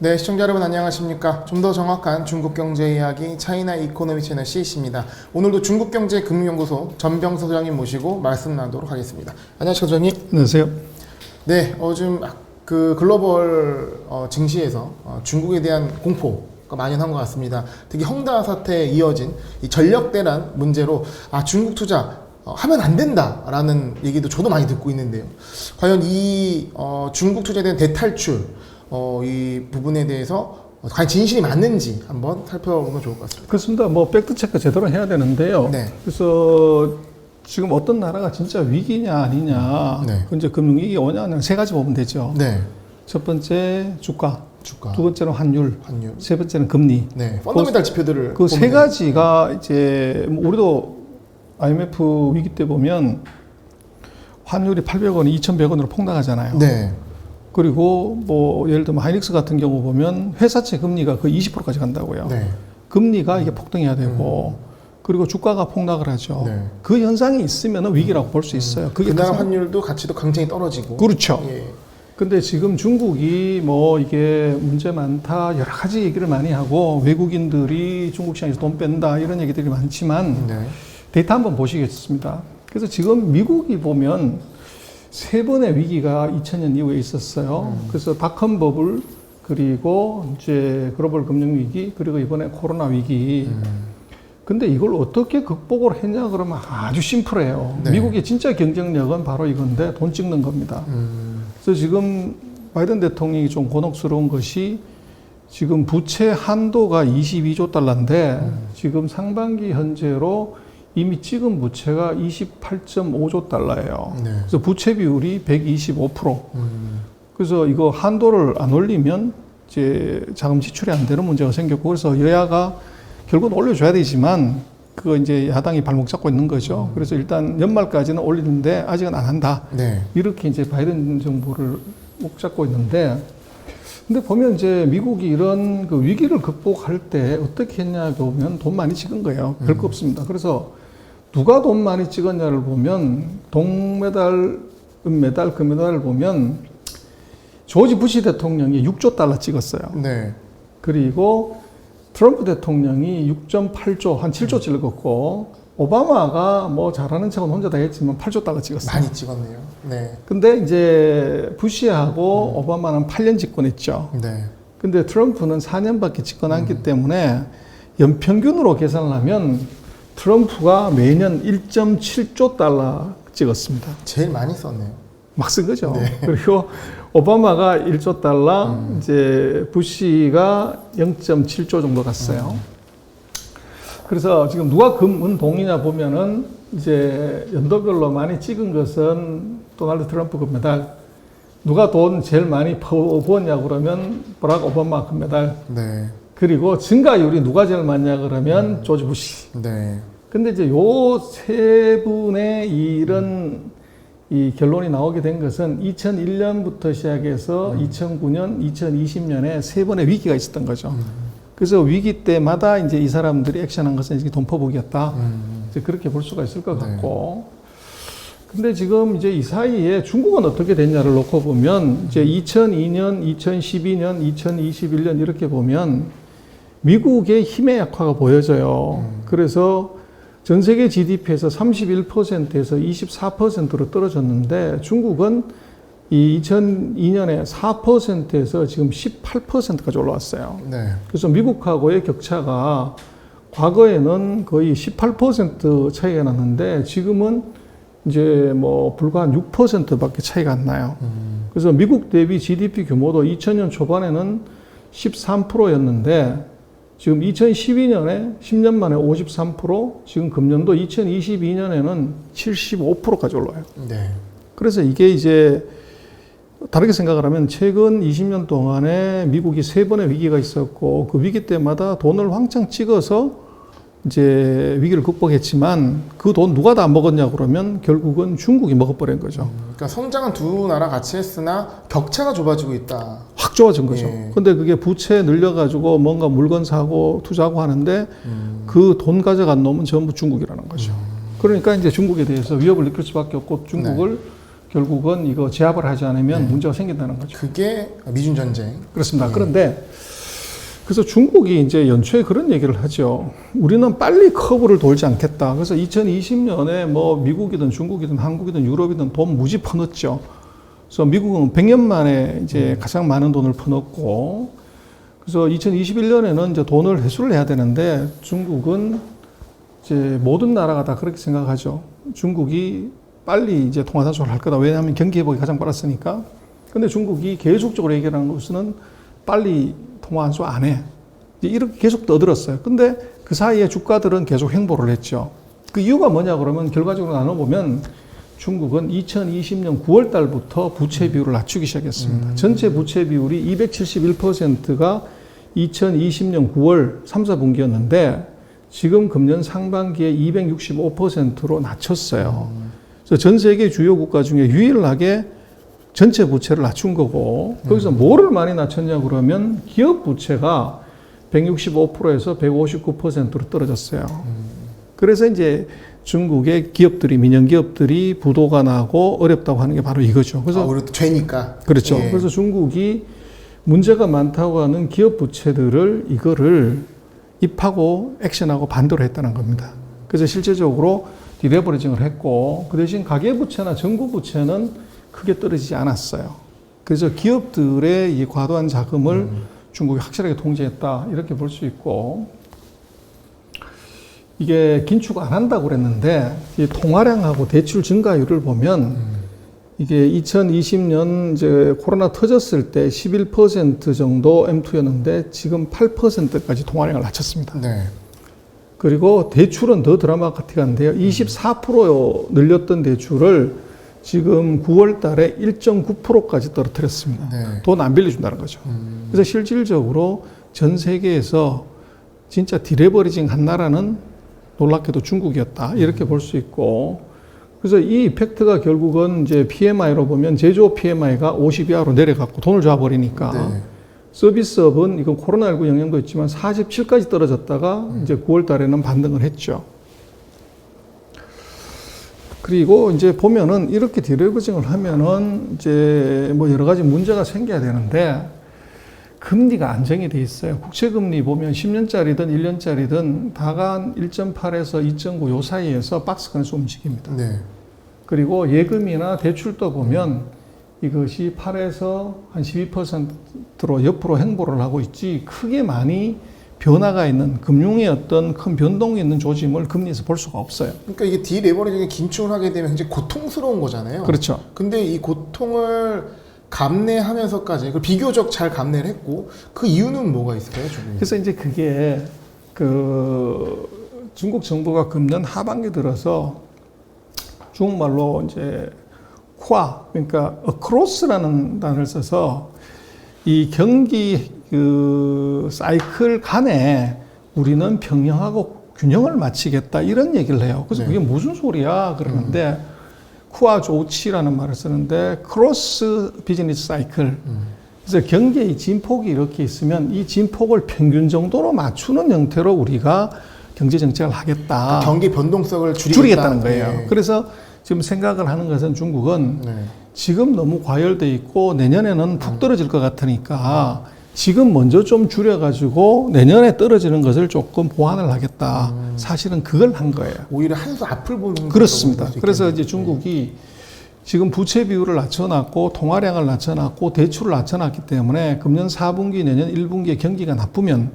네, 시청자 여러분 안녕하십니까? 좀 더 정확한 중국 경제 이야기 차이나 이코노미 채널 CC입니다. 오늘도 중국경제금융연구소 전병서 소장님 모시고 말씀 나누도록 하겠습니다. 안녕하세요, 소장님. 안녕하세요. 네, 요즘 그 글로벌 증시에서 중국에 대한 공포가 만연한 것 같습니다. 특히 헝다 사태에 이어진 이 전력대란 문제로 중국 투자 하면 안 된다라는 얘기도 저도 많이 듣고 있는데요. 과연 이 중국 투자에 대한 대탈출 이 부분에 대해서 과연 진실이 맞는지 한번 살펴보면 좋을 것 같습니다. 그렇습니다. 뭐 팩트 체크 제대로 해야 되는데요. 네. 그래서 지금 어떤 나라가 진짜 위기냐 아니냐, 네. 이제 금융위기 오냐 세 가지 보면 되죠. 네. 첫 번째 주가, 주가, 두 번째는 환율, 세 번째는 금리. 네. 펀더멘탈 지표들을 그 세 가지가 이제 우리도 IMF 위기 때 보면 환율이 800원이 2,100원으로 폭락하잖아요. 네. 그리고 뭐 예를 들면 하이닉스 같은 경우 보면 회사채 금리가 거의 20%까지 간다고요. 네. 금리가 이게 폭등해야 되고 그리고 주가가 폭락을 하죠. 네. 그 현상이 있으면 위기라고 볼 수 있어요. 그게 그나라 가장- 환율도 가치도 굉장히 떨어지고. 그렇죠. 예. 근데 지금 중국이 뭐 이게 문제 많다 여러 가지 얘기를 많이 하고 외국인들이 중국 시장에서 돈 뺀다 이런 얘기들이 많지만 네. 데이터 한번 보시겠습니다. 그래서 지금 미국이 보면 세 번의 위기가 2000년 이후에 있었어요. 그래서 닷컴 버블, 그리고 이제 글로벌 금융 위기, 그리고 이번에 코로나 위기. 근데 이걸 어떻게 극복을 했냐 그러면 아주 심플해요. 네. 미국의 진짜 경쟁력은 바로 이건데 돈 찍는 겁니다. 그래서 지금 바이든 대통령이 좀 곤혹스러운 것이 지금 부채 한도가 22조 달러인데 지금 상반기 현재로 이미 찍은 부채가 28.5조 달러예요. 네. 그래서 부채 비율이 125%. 그래서 이거 한도를 안 올리면 이제 자금 지출이 안 되는 문제가 생겼고 그래서 여야가 결국은 올려줘야 되지만 그거 이제 야당이 발목 잡고 있는 거죠. 그래서 일단 연말까지는 올리는데 아직은 안 한다. 네. 이렇게 이제 바이든 정부를 목 잡고 있는데 근데 보면 이제 미국이 이런 그 위기를 극복할 때 어떻게 했냐 보면 돈 많이 찍은 거예요. 별거 없습니다. 그래서 누가 돈 많이 찍었냐를 보면 동메달, 은메달, 금메달을 보면 조지 부시 대통령이 6조 달러 찍었어요. 네. 그리고 트럼프 대통령이 6.8조, 한 7조 찍었고 오바마가 뭐 잘하는 척은 혼자 다 했지만 8조 달러 찍었어요. 많이 찍었네요. 네. 근데 이제 부시하고 오바마는 8년 집권했죠. 네. 근데 트럼프는 4년밖에 집권했기 때문에 연평균으로 계산을 하면 트럼프가 매년 1.7조 달러 찍었습니다. 제일 많이 썼네요. 막 쓴 거죠. 네. 그리고 오바마가 1조 달러, 이제 부시가 0.7조 정도 갔어요. 그래서 지금 누가 금, 동이냐 보면은 이제 연도별로 많이 찍은 것은 도널드 트럼프 금메달. 누가 돈 제일 많이 부었냐 그러면 버락 오바마 금메달. 네. 그리고 증가율이 누가 제일 많냐 그러면 조지 부시. 네. 근데 이제 요 세 분의 이런 이 결론이 나오게 된 것은 2001년부터 시작해서 2009년, 2020년에 세 번의 위기가 있었던 거죠. 그래서 위기 때마다 이제 이 사람들이 액션한 것은 이게 돈 퍼부기였다. 이제 그렇게 볼 수가 있을 것 같고. 근데 지금 이제 이 사이에 중국은 어떻게 됐냐를 놓고 보면 이제 2002년, 2012년, 2021년 이렇게 보면 미국의 힘의 약화가 보여져요. 그래서 전 세계 GDP에서 31%에서 24%로 떨어졌는데 중국은 이 2002년에 4%에서 지금 18%까지 올라왔어요. 네. 그래서 미국하고의 격차가 과거에는 거의 18% 차이가 났는데 지금은 이제 뭐 불과 한 6%밖에 차이가 안 나요. 그래서 미국 대비 GDP 규모도 2000년 초반에는 13%였는데 지금 2012년에 10년 만에 53%, 지금 금년도 2022년에는 75%까지 올라와요. 네. 그래서 이게 이제 다르게 생각을 하면 최근 20년 동안에 미국이 세 번의 위기가 있었고 그 위기 때마다 돈을 왕창 찍어서 이제 위기를 극복했지만 그 돈 누가 다 먹었냐 그러면 결국은 중국이 먹어버린 거죠. 그러니까 성장은 두 나라 같이 했으나 격차가 좁아지고 있다. 확 좋아진 거죠. 예. 근데 그게 부채 늘려가지고 뭔가 물건 사고 투자하고 하는데 그 돈 가져간 놈은 전부 중국이라는 거죠. 그러니까 이제 중국에 대해서 위협을 느낄 수밖에 없고 중국을 결국은 이거 제압을 하지 않으면 네. 문제가 생긴다는 거죠. 그게 미중 전쟁. 그렇습니다. 그런데 그래서 중국이 이제 연초에 그런 얘기를 하죠. 우리는 빨리 커브를 돌지 않겠다. 그래서 2020년에 뭐 미국이든 중국이든 한국이든 유럽이든 돈 무지 퍼넣었죠. 그래서 미국은 100년 만에 이제 가장 많은 돈을 퍼넣었고, 그래서 2021년에는 이제 돈을 회수를 해야 되는데 중국은 이제 모든 나라가 다 그렇게 생각하죠. 중국이 빨리 이제 통화단속을 할 거다. 왜냐하면 경기 회복이 가장 빨랐으니까. 근데 중국이 계속적으로 얘기하는 것은 빨리 통화한수 안 해. 이렇게 계속 떠들었어요. 근데 그 사이에 주가들은 계속 횡보를 했죠. 그 이유가 뭐냐 그러면 결과적으로 나눠보면 중국은 2020년 9월 달부터 부채 비율을 낮추기 시작했습니다. 전체 부채 비율이 271%가 2020년 9월 3, 4분기였는데 지금 금년 상반기에 265%로 낮췄어요. 그래서 전 세계 주요 국가 중에 유일하게 전체 부채를 낮춘 거고, 거기서 뭐를 많이 낮췄냐 그러면 기업 부채가 165%에서 159%로 떨어졌어요. 그래서 이제 중국의 기업들이, 민영 기업들이 부도가 나고 어렵다고 하는 게 바로 이거죠. 그래서 우리 죄니까. 그렇죠. 예. 그래서 중국이 문제가 많다고 하는 기업 부채들을 이거를 입하고 액션하고 반대로 했다는 겁니다. 그래서 실제적으로 디레버리징을 했고, 그 대신 가계부채나 정부부채는 크게 떨어지지 않았어요. 그래서 기업들의 이 과도한 자금을 중국이 확실하게 통제했다, 이렇게 볼 수 있고, 이게 긴축 안 한다고 그랬는데 이 통화량하고 대출 증가율을 보면 이게 2020년 이제 코로나 터졌을 때 11% 정도 M2였는데 지금 8%까지 통화량을 낮췄습니다. 네. 그리고 대출은 더 드라마틱한데요. 24% 늘렸던 대출을 지금 9월 달에 1.9%까지 떨어뜨렸습니다. 네. 돈 안 빌려준다는 거죠. 그래서 실질적으로 전 세계에서 진짜 디레버리징 한 나라는 놀랍게도 중국이었다, 이렇게 볼 수 있고, 그래서 이 이펙트가 결국은 이제 PMI로 보면 제조업 PMI가 50 이하로 내려갔고 돈을 줘버리니까 네. 서비스업은 이건 코로나19 영향도 있지만 47까지 떨어졌다가 이제 9월 달에는 반등을 했죠. 그리고 이제 보면은 이렇게 디레버징을 하면은 이제 뭐 여러 가지 문제가 생겨야 되는데 금리가 안정이 돼 있어요. 국채금리 보면 10년짜리든 1년짜리든 다간 1.8에서 2.9 요 사이에서 박스권에서 움직입니다. 네. 그리고 예금이나 대출도 보면 이것이 8에서 한 12%로 옆으로 행보를 하고 있지 크게 많이 변화가 있는 금융의 어떤 큰 변동이 있는 조짐을 금리에서 볼 수가 없어요. 그러니까 이게 디레버리징에 긴축을 하게 되면 굉장히 고통스러운 거잖아요. 그렇죠. 근데 이 고통을 감내하면서까지 그 비교적 잘 감내를 했고, 그 이유는 뭐가 있을까요, 중국이? 그래서 이제 그게 그 중국 정부가 금년 하반기 들어서 중국말로 이제 화, 그러니까 across라는 단어를 써서 이 경기 그 사이클 간에 우리는 평형하고 균형을 맞추겠다, 이런 얘기를 해요. 그래서 네. 그게 무슨 소리야 그러는데 쿠아 조치라는 말을 쓰는데 크로스 비즈니스 사이클. 그래서 경기의 진폭이 이렇게 있으면 이 진폭을 평균 정도로 맞추는 형태로 우리가 경제 정책을 하겠다. 경기 변동성을 줄이겠다는 거예요. 네. 그래서 지금 생각을 하는 것은 중국은 네. 지금 너무 과열돼 있고 내년에는 푹 떨어질 것 같으니까 지금 먼저 좀 줄여가지고 내년에 떨어지는 것을 조금 보완을 하겠다. 사실은 그걸 한 거예요. 오히려 한 수 앞을 보는 그렇습니다. 거라고 볼수 그래서 있겠네요. 이제 중국이 지금 부채 비율을 낮춰놨고 통화량을 낮춰놨고 대출을 낮춰놨기 때문에 금년 4분기 내년 1분기에 경기가 나쁘면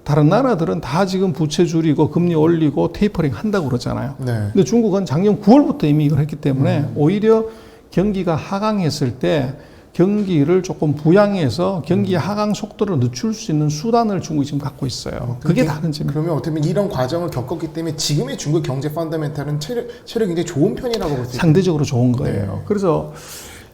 다른 나라들은 다 지금 부채 줄이고 금리 올리고 테이퍼링 한다고 그러잖아요. 네. 근데 중국은 작년 9월부터 이미 이걸 했기 때문에 오히려 경기가 하강했을 때 경기를 조금 부양해서 경기 하강 속도를 늦출 수 있는 수단을 중국이 지금 갖고 있어요. 그게 다른 점이에요. 그러면 어떻게 보면 이런 과정을 겪었기 때문에 지금의 중국 경제 펀더멘탈은 체력이 굉장히 좋은 편이라고 볼 수 있어요. 상대적으로 좋은 거예요. 네. 그래서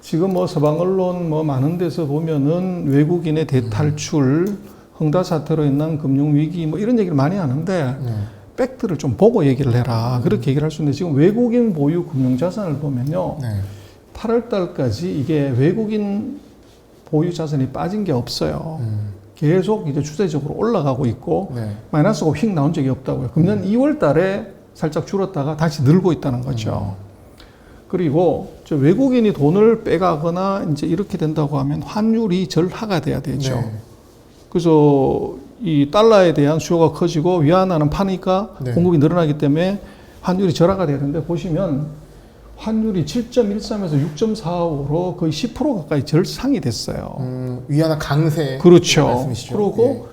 지금 뭐 서방 언론 뭐 많은 데서 보면은 외국인의 대탈출, 헝다 사태로 인한 금융 위기 뭐 이런 얘기를 많이 하는데 네. 팩트를 좀 보고 얘기를 해라. 그렇게 얘기를 할 수 있는데 지금 외국인 보유 금융 자산을 보면요. 네. 8월 달까지 이게 외국인 보유 자산이 빠진 게 없어요. 계속 이제 추세적으로 올라가고 있고 네. 마이너스가 휙 나온 적이 없다고요. 금년 2월 달에 살짝 줄었다가 다시 늘고 있다는 거죠. 그리고 저 외국인이 돈을 빼가거나 이제 이렇게 된다고 하면 환율이 절하가 돼야 되죠. 네. 그래서 이 달러에 대한 수요가 커지고 위안화는 파니까 네. 공급이 늘어나기 때문에 환율이 절하가 돼야 되는데 보시면 환율이 7.13에서 6.45로 거의 10% 가까이 절상이 됐어요. 위안화 강세. 그렇죠. 말씀이시죠? 그리고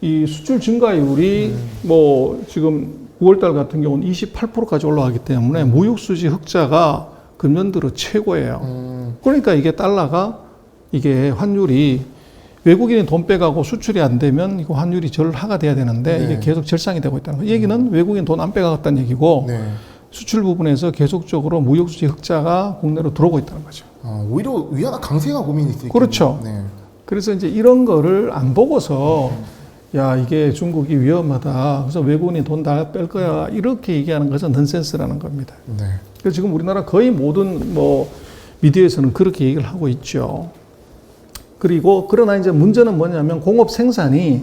이 수출 증가율이 뭐 지금 9월달 같은 경우는 28%까지 올라가기 때문에 무역수지 흑자가 금년 들어 최고예요. 그러니까 이게 달러가 이게 환율이 외국인이 돈 빼가고 수출이 안 되면 이거 환율이 절하가 돼야 되는데 네. 이게 계속 절상이 되고 있다는 거예요. 이 얘기는 외국인 돈 안 빼가겠다는 얘기고 네. 수출 부분에서 계속적으로 무역수지 흑자가 국내로 들어오고 있다는 거죠. 오히려 위안화 강세가 고민이 있어요. 그렇죠. 네. 그래서 이제 이런 거를 안 보고서 야 이게 중국이 위험하다. 그래서 외국인이 돈 다 뺄 거야. 이렇게 얘기하는 것은 넌센스라는 겁니다. 네. 그래서 지금 우리나라 거의 모든 뭐 미디어에서는 그렇게 얘기를 하고 있죠. 그리고 그러나 이제 문제는 뭐냐면 공업 생산이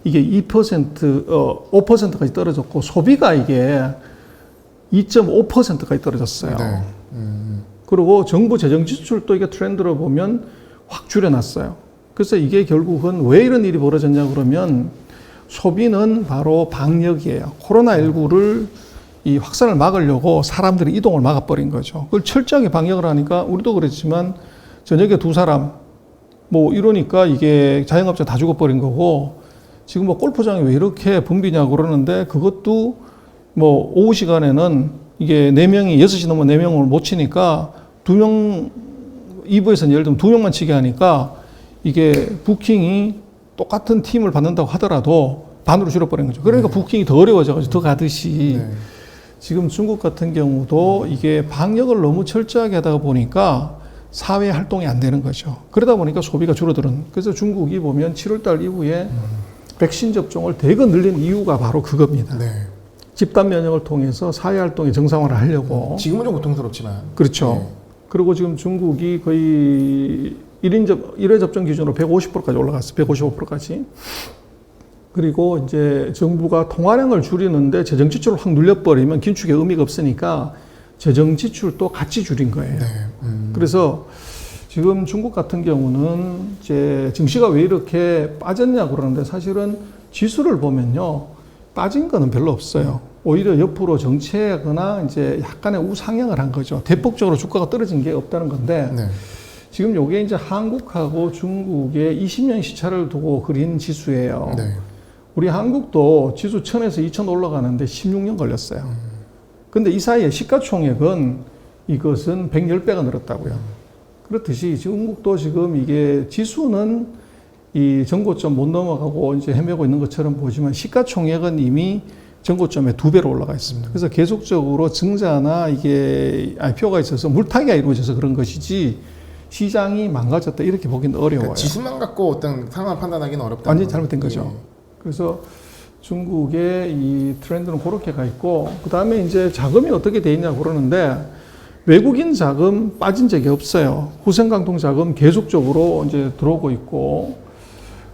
이게 5%까지 떨어졌고 소비가 이게 2.5%까지 떨어졌어요. 네. 그리고 정부 재정 지출도 이게 트렌드로 보면 확 줄여놨어요. 그래서 이게 결국은 왜 이런 일이 벌어졌냐 그러면 소비는 바로 방역이에요. 코로나19를 이 확산을 막으려고 사람들이 이동을 막아버린 거죠. 그걸 철저하게 방역을 하니까 우리도 그랬지만 저녁에 2사람 뭐 이러니까 이게 자영업자 다 죽어버린 거고 지금 뭐 골프장이 왜 이렇게 붐비냐고 그러는데 그것도 뭐 오후 시간에는 이게 4명이 6시 넘어 4명을 못 치니까 2명 2부에서는 예를 들면 2명만 치게 하니까 이게 부킹이 똑같은 팀을 받는다고 하더라도 반으로 줄어버린 거죠. 그러니까 부킹이 더 어려워져가지고 더 가듯이 네. 지금 중국 같은 경우도 이게 방역을 너무 철저하게 하다가 보니까 사회 활동이 안 되는 거죠. 그러다 보니까 소비가 줄어드는. 그래서 중국이 보면 7월달 이후에 백신 접종을 대거 늘린 이유가 바로 그겁니다. 네. 집단 면역을 통해서 사회 활동이 정상화를 하려고. 지금은 좀 고통스럽지만. 그렇죠. 네. 그리고 지금 중국이 거의 1회 접종 기준으로 150%까지 올라갔어요. 155%까지. 그리고 이제 정부가 통화량을 줄이는데 재정 지출을 확 눌려버리면 긴축의 의미가 없으니까 재정 지출도 같이 줄인 거예요. 네. 그래서 지금 중국 같은 경우는 이제 증시가 왜 이렇게 빠졌냐 그러는데 사실은 지수를 보면요. 빠진 거는 별로 없어요. 오히려 옆으로 정체하거나 이제 약간의 우상향을 한 거죠. 대폭적으로 주가가 떨어진 게 없다는 건데 네. 지금 요게 이제 한국하고 중국의 20년 시차를 두고 그린 지수예요. 네. 우리 한국도 지수 1000에서 2000 올라가는데 16년 걸렸어요. 근데 이 사이에 시가총액은 이것은 110배가 늘었다고요. 그렇듯이 중국도 지금 이게 지수는 이 전고점 못 넘어가고 이제 헤매고 있는 것처럼 보지만 시가총액은 이미 전고점에 2배로 올라가 있습니다. 그래서 계속적으로 증자나 이게 IPO가 있어서 물타기가 이루어져서 그런 것이지 시장이 망가졌다 이렇게 보기는 어려워요. 그러니까 지수만 갖고 어떤 상황을 판단하기는 어렵다. 완전히 잘못된 거죠. 예. 그래서 중국의 이 트렌드는 그렇게 가 있고 그 다음에 이제 자금이 어떻게 돼 있냐 그러는데 외국인 자금 빠진 적이 없어요. 후생강통 자금 계속적으로 이제 들어오고 있고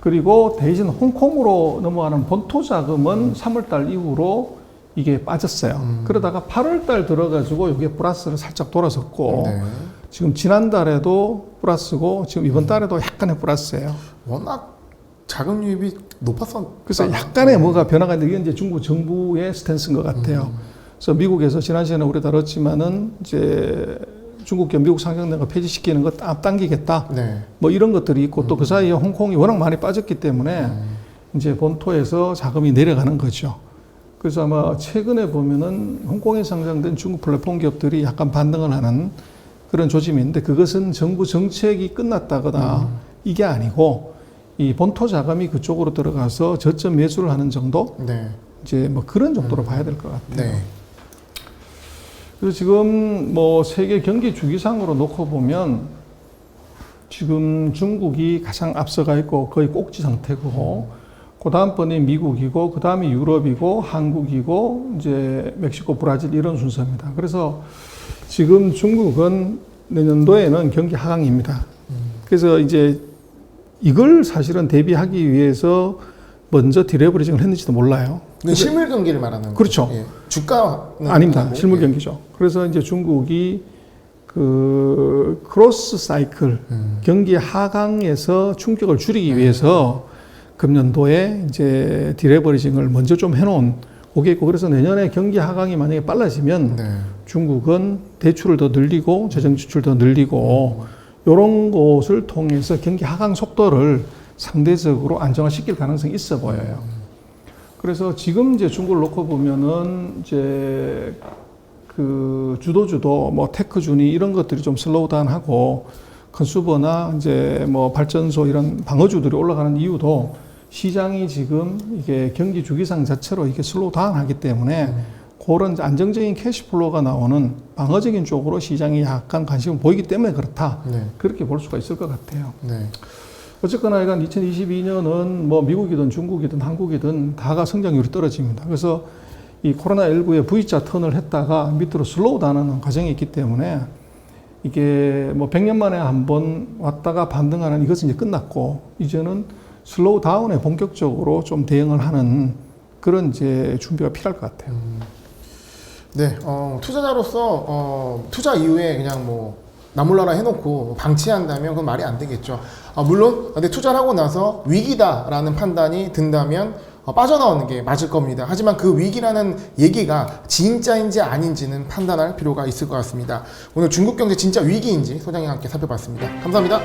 그리고 대신 홍콩으로 넘어가는 본토 자금은 3월달 이후로 이게 빠졌어요. 그러다가 8월달 들어가지고 이게 플러스를 살짝 돌아섰고 네. 지금 지난달에도 플러스고 지금 이번 달에도 약간의 플러스예요. 워낙 자금 유입이 높았었. 그래서 약간의 뭐가 변화가 있는데 이게 이제 중국 정부의 스탠스인 것 같아요. 그래서 미국에서 지난 시간에 우리 다뤘지만은 이제 중국 겨 미국 상장된 거 폐지시키는 거 앞당기겠다. 네. 뭐 이런 것들이 있고 또 그 사이에 홍콩이 워낙 많이 빠졌기 때문에 이제 본토에서 자금이 내려가는 거죠. 그래서 아마 최근에 보면은 홍콩에 상장된 중국 플랫폼 기업들이 약간 반등을 하는 그런 조짐이 있는데 그것은 정부 정책이 끝났다거나 이게 아니고 이 본토 자금이 그쪽으로 들어가서 저점 매수를 하는 정도? 네. 이제 뭐 그런 정도로 봐야 될 것 같아요. 네. 그래서 지금 뭐 세계 경기 주기상으로 놓고 보면 지금 중국이 가장 앞서가 있고 거의 꼭지 상태고 그 다음번에 미국이고 그 다음이 유럽이고 한국이고 이제 멕시코, 브라질 이런 순서입니다. 그래서 지금 중국은 내년도에는 경기 하강입니다. 그래서 이제 이걸 사실은 대비하기 위해서 먼저 디레버리징을 했는지도 몰라요. 근데 실물 경기를 말하는 그렇죠. 거죠. 예. 주가는 아닙니다. 아니고, 실물 예. 경기죠. 그래서 이제 중국이 그 크로스 사이클 경기 하강에서 충격을 줄이기 위해서 금년도에 이제 디레버리징을 먼저 좀 해놓은 그게 있고, 그래서 내년에 경기 하강이 만약에 빨라지면 네. 중국은 대출을 더 늘리고 재정 지출 더 늘리고 이런 것을 통해서 경기 하강 속도를 상대적으로 안정화시킬 가능성이 있어 보여요. 그래서 지금 이제 중국을 놓고 보면은 이제 그 주도 뭐 테크준이 이런 것들이 좀 슬로우 다운하고 컨슈머나 이제 뭐 발전소 이런 방어주들이 올라가는 이유도 시장이 지금 이게 경기 주기상 자체로 이게 슬로우 다운하기 때문에 그런 안정적인 캐시플로우가 나오는 방어적인 쪽으로 시장이 약간 관심을 보이기 때문에 그렇다. 네. 그렇게 볼 수가 있을 것 같아요. 네. 어쨌거나 이건 2022년은 뭐 미국이든 중국이든 한국이든 다가 성장률이 떨어집니다. 그래서 이 코로나19의 V자 턴을 했다가 밑으로 슬로우 다운하는 과정이 있기 때문에 이게 뭐 100년 만에 한 번 왔다가 반등하는 이것은 이제 끝났고, 이제는 슬로우 다운에 본격적으로 좀 대응을 하는 그런 이제 준비가 필요할 것 같아요. 네, 투자자로서 투자 이후에 그냥 뭐 나몰라라 해놓고 방치한다면 그건 말이 안 되겠죠. 물론 근데 투자를 하고 나서 위기다라는 판단이 든다면 빠져나오는 게 맞을 겁니다. 하지만 그 위기라는 얘기가 진짜인지 아닌지는 판단할 필요가 있을 것 같습니다. 오늘 중국 경제 진짜 위기인지 소장님과 함께 살펴봤습니다. 감사합니다.